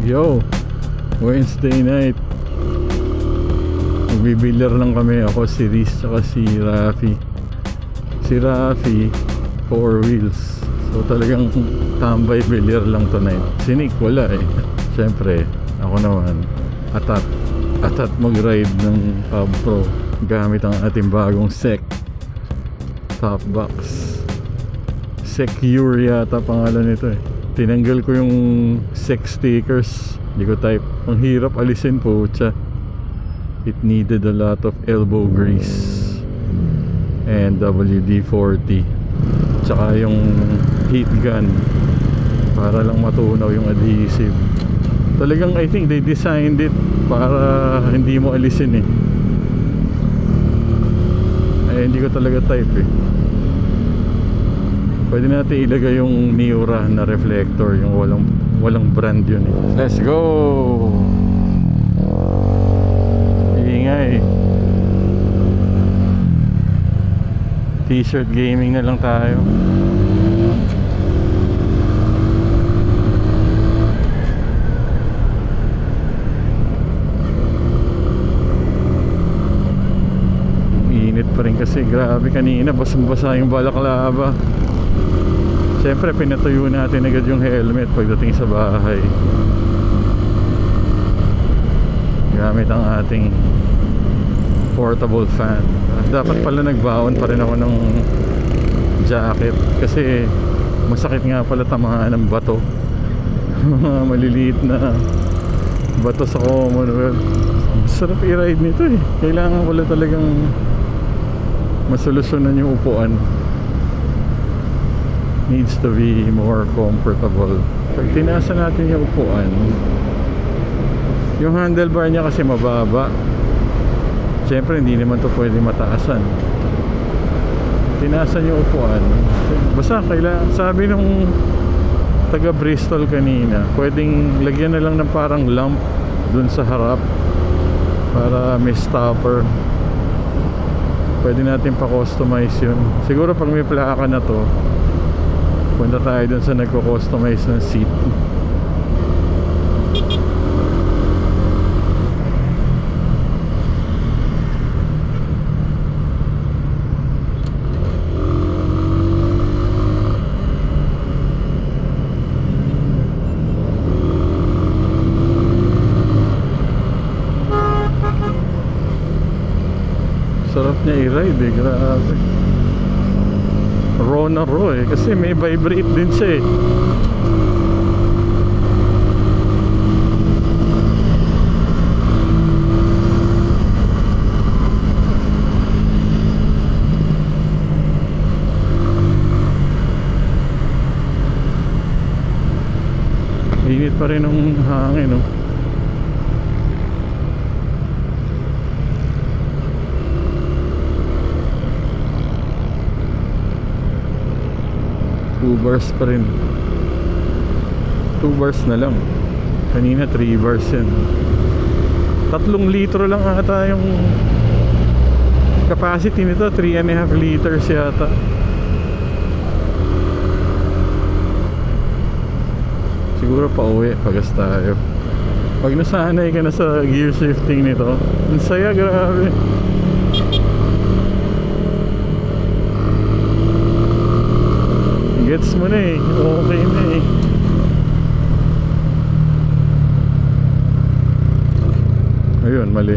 Yo, Wednesday night. Magbibilyar lang kami. Ako, si Riz, saka si Rafi. Si Rafi 4 wheels. So talagang tambay bilyar lang tonight. Si Nick wala eh. Siyempre, ako naman atat mag-ride ng Pub Pro gamit ang ating bagong SEC top box. Secure yata pangalan nito eh. Tinanggal ko yung SEC stickers. Hindi ko type. Ang hirap alisin po siya. It needed a lot of elbow grease and WD-40 tsaka yung heat gun para lang matunaw yung adhesive. Talagang I think they designed it para hindi mo alisin eh. Ay hindi ko talaga type eh. Pwede natin ilagay yung Miura na reflector, yung walang brand yun eh. Let's go! Ingay. T-shirt gaming na lang tayo. Init pa rin kasi, grabe kanina basang-basa yung balaklava. Siyempre pinatuyo natin agad yung helmet pagdating sa bahay gamit ang ating portable fan. Dapat pala nagbaon pa rin ako ng jacket kasi masakit nga pala tamaan ng bato. Mga maliliit na bato sa Commonwealth. Sarap i-ride nito eh. Kailangan pala talagang masolusyonan yung upuan. Needs to be more comfortable. Pag tinasa natin yung upuan, yung handlebar niya kasi mababa. Siyempre hindi naman to pwede mataasan. Tinasan yung upuan, basta kailangan, sabi nung taga Bristol kanina, pwedeng lagyan na lang ng parang lamp dun sa harap para may stopper. Pwede natin pa-customize yun. Siguro pag may plaka na to, punta tayo dun sa nagko-customize ng seat. Sarap niya i-ride eh, grabe. Raw na raw eh, kasi may vibrate din siya eh. Init pa rin ng hangin no. Bars pa rin. 2 bars na lang. Kanina 3 bars yan. 3 litro lang ata yung capacity nito. 3.5 liters yata. Siguro pa uwi pagas tayo. Pag nasanay ka na sa gear shifting nito, ang saya, grabe. Gets mo na eh, okay na eh. Ayun, mali.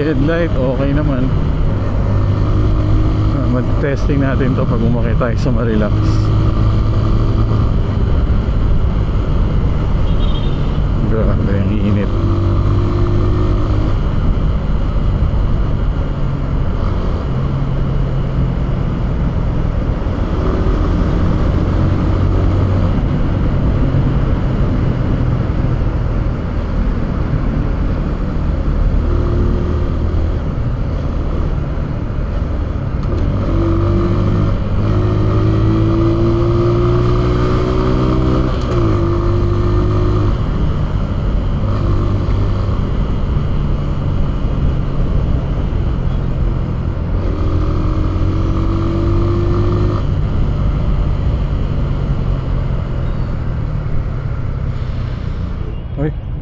headlight, okay naman. Mag-testing natin to pag umakit tayo sa Marilac. Grabe, ang init.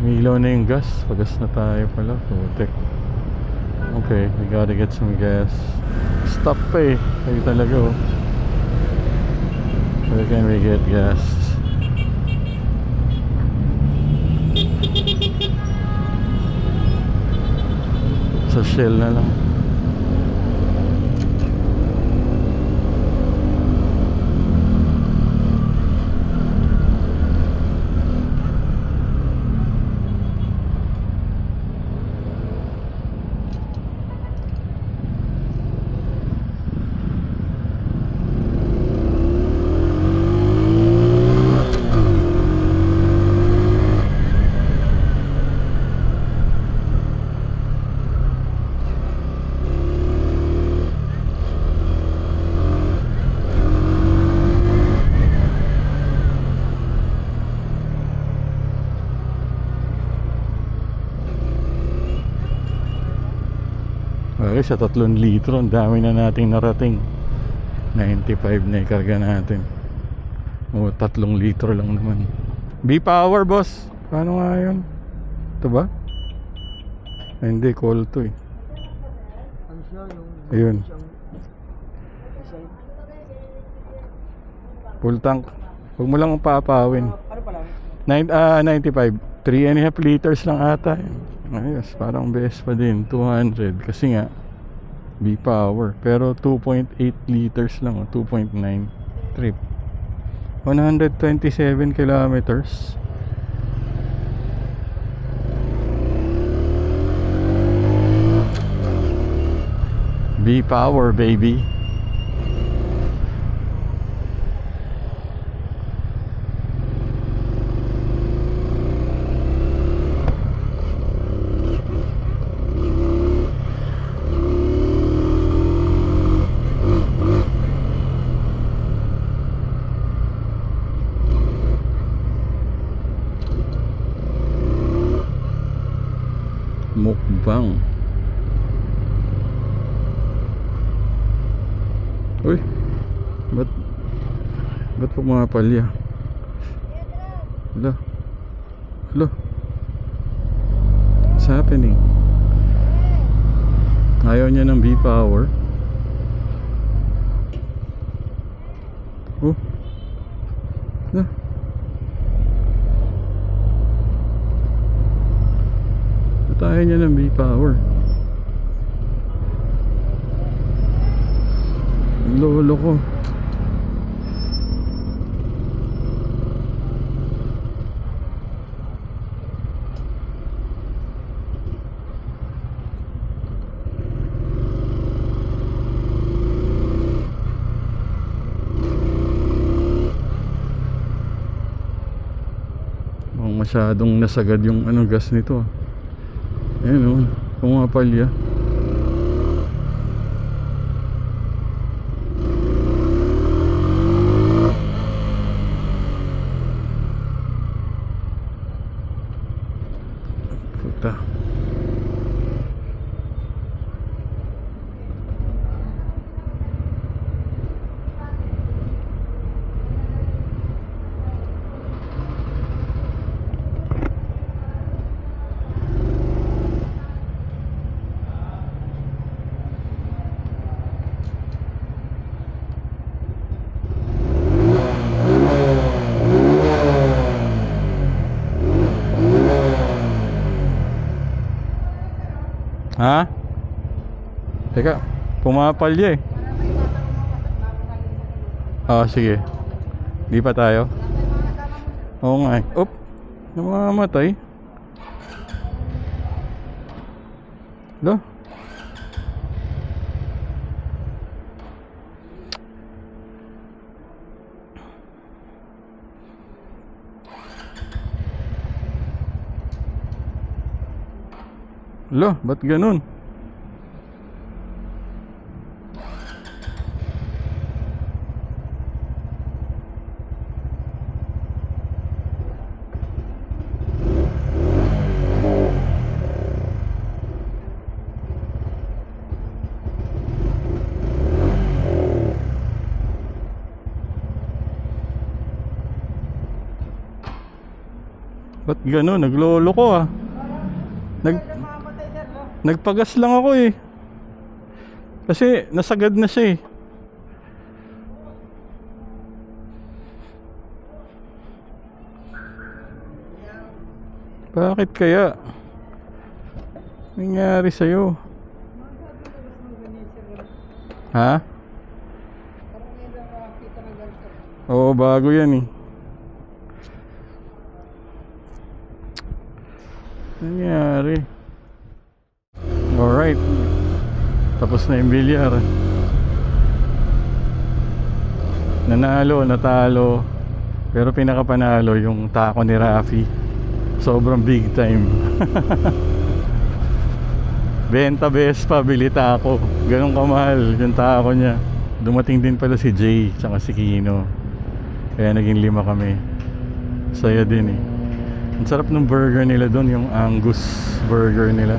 Ilaw na yung gas. Pagas na tayo pala. Putek. Okay, we gotta get some gas. Stop pa eh. Kayo talaga oh. Where can we get gas? Sa Shell na lang. Okay, sa 3 litro, ang dami na nating narating. 95 na ikarga natin. O, 3 litro lang naman. B-Power, boss. Paano nga yun? Ito ba? Ay, hindi, call to eh. Ano siya yung... Ayun. Full tank. Huwag mo lang papawin. Ano pa lang? 95. 3.5 liters lang ata. Ayos, parang best pa din. 200. Kasi nga, B-Power. Pero 2.8 liters lang. 2.9 trip. 127 kilometers. B-Power, baby. Mukbang. Uy, ba't pumapalya? Hello? Hello? What's happening? Ayaw niya ng B-Power. Oh. Hello? Ba't ayaw niya ng B-Power? Lolo ko. Masyadong nasagad yung gas nito. Ayun o, pumapalya. Puta. Ha? Teka, pumapalya eh. Sige. Di pa tayo? Oo nga eh. Oop, namamatay. Lo? Lo, ba't ganun? Ba't gano'n? Naglolo ko ah. Nagpagas lang ako eh. Kasi nasagad na siya eh. Bakit kaya? Nangyari sa'yo? Ha? Oo, bago yan eh. Nangyari. Alright. Tapos na yung bilyar. Nanalo, natalo. Pero pinakapanalo yung tako ni Rafi. Sobrang big time. Benta best pa, bili tako. Ganun kamahal yung tako niya. Dumating din pala si Jay tsaka si Kino. Kaya naging 5 kami. Saya din eh. Ang sarap ng burger nila doon, yung Angus burger nila.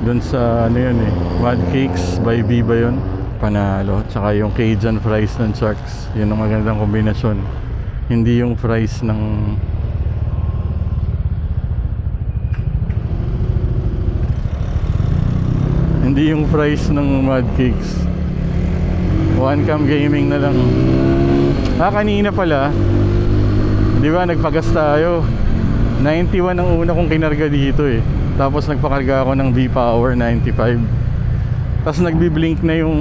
Doon sa ano yun eh, Mad Cakes by Viva yun. Panalo. Tsaka yung Cajun fries ng Sharks. Yun ang magandang kombinasyon. Hindi yung fries ng Mad Cakes. One Cam Gaming na lang. Kanina pala, di ba nagpagas tayo? 91 ang una kong kinarga dito eh. Tapos nagpakarga ako ng V-Power 95. Tapos nagbi-blink na yung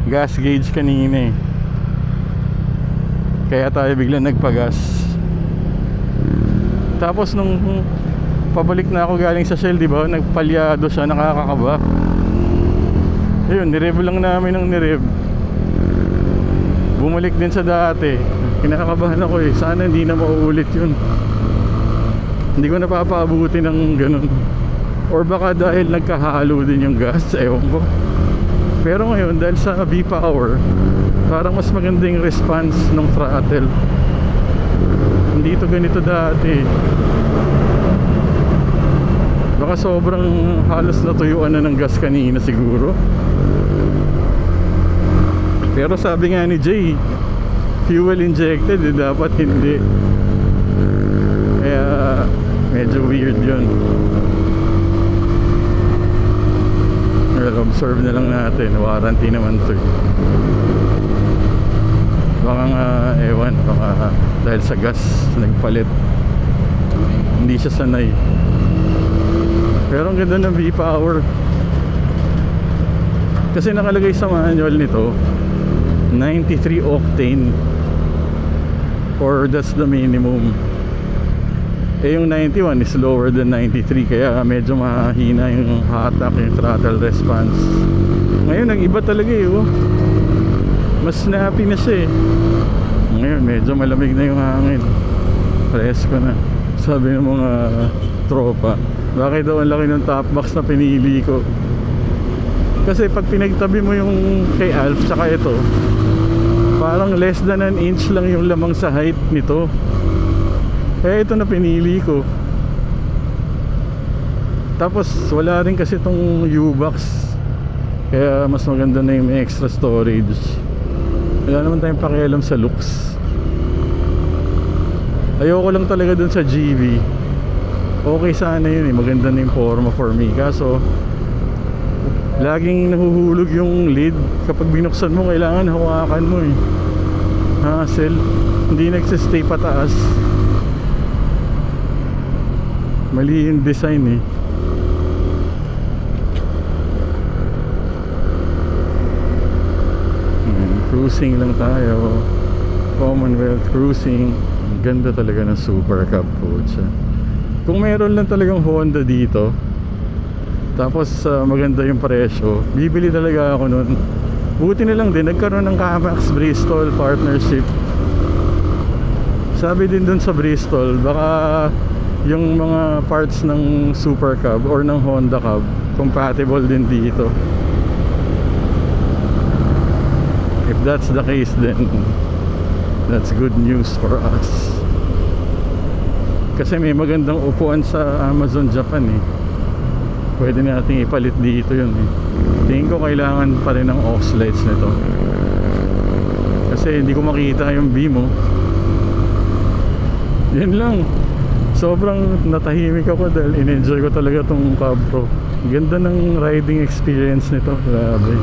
gas gauge kanina eh. Kaya tayo biglang nagpagas. Tapos nung pabalik na ako galing sa Shell, di ba? Nagpalyado siya, nakakakaba. Ayun, nirev lang namin ng nirev. Bumalik din sa dati. Kinakabahan ako eh. Sana hindi na mauulit yun. Hindi ko napapaabuti ng ganun. Or baka dahil nagkahalo din yung gas, ewan ko. Pero ngayon dahil sa V-Power, parang mas maganda yung response ng throttle. Hindi ito ganito dati. Baka sobrang halos natuyuan na ng gas kanina siguro. Pero sabi nga ni Jay, fuel injected eh, dapat hindi. Kaya medyo weird yun. Well, observe na lang natin. Warranty naman to. Baka nga, ewan, baka dahil sa gas nagpalit, hindi siya sanay. Pero ang ganda ng V-Power. Kasi nakalagay sa manual nito 93 octane, or that's the minimum. Yung 91 is lower than 93, kaya medyo mahina yung hatak, yung throttle response. Ngayon nag-iba talaga eh, oh. Mas snappy na siya eh. Ngayon medyo malamig na yung hangin, presko na. Sabi ng mga tropa, bakit daw ang laki ng top box na pinili ko? Kasi pag pinagtabi mo yung kay Alf tsaka ito, parang less than an inch lang yung lamang sa height nito. Kaya ito na pinili ko. Tapos wala rin kasi itong U-Box, kaya mas maganda na yung may extra storage. Wala naman tayong pakialam sa looks. Ayoko lang talaga dun sa GV. Okay sana yun eh, maganda na yung forma for me. Kaso laging nahuhulog yung lid. Kapag binuksan mo, kailangan hawakan mo eh. Hassle. Hindi nagsistay pataas. Mali yung design eh. Cruising lang tayo. Commonwealth Cruising. Ang ganda talaga ng Super Cab po siya. Kung meron lang talagang Honda dito, tapos maganda yung presyo, bibili talaga ako nun. Buti na lang din nagkaroon ng Kamax Bristol partnership. Sabi din dun sa Bristol, baka yung mga parts ng Super Cab or ng Honda Cab compatible din dito. If that's the case, then that's good news for us. Kasi may magandang upuan sa Amazon Japan eh. Pwede nating ipalit dito yun eh. Tingin ko kailangan pa rin ng aux lights nito. Kasi hindi ko makita yung beam oh. Yun lang. Sobrang natahimik ako dahil in-enjoy ko talaga tong Cab Pro. Ganda ng riding experience nito. Grabe.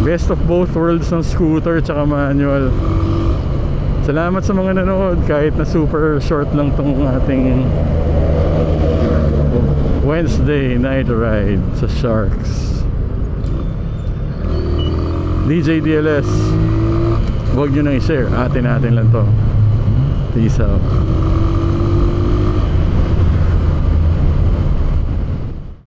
Best of both worlds ng scooter tsaka manual. Salamat sa mga nanood kahit na super short lang tong ating Wednesday night ride sa Sharks. DJ DLS, huwag nyo na i-share, atin lang to. Peace out.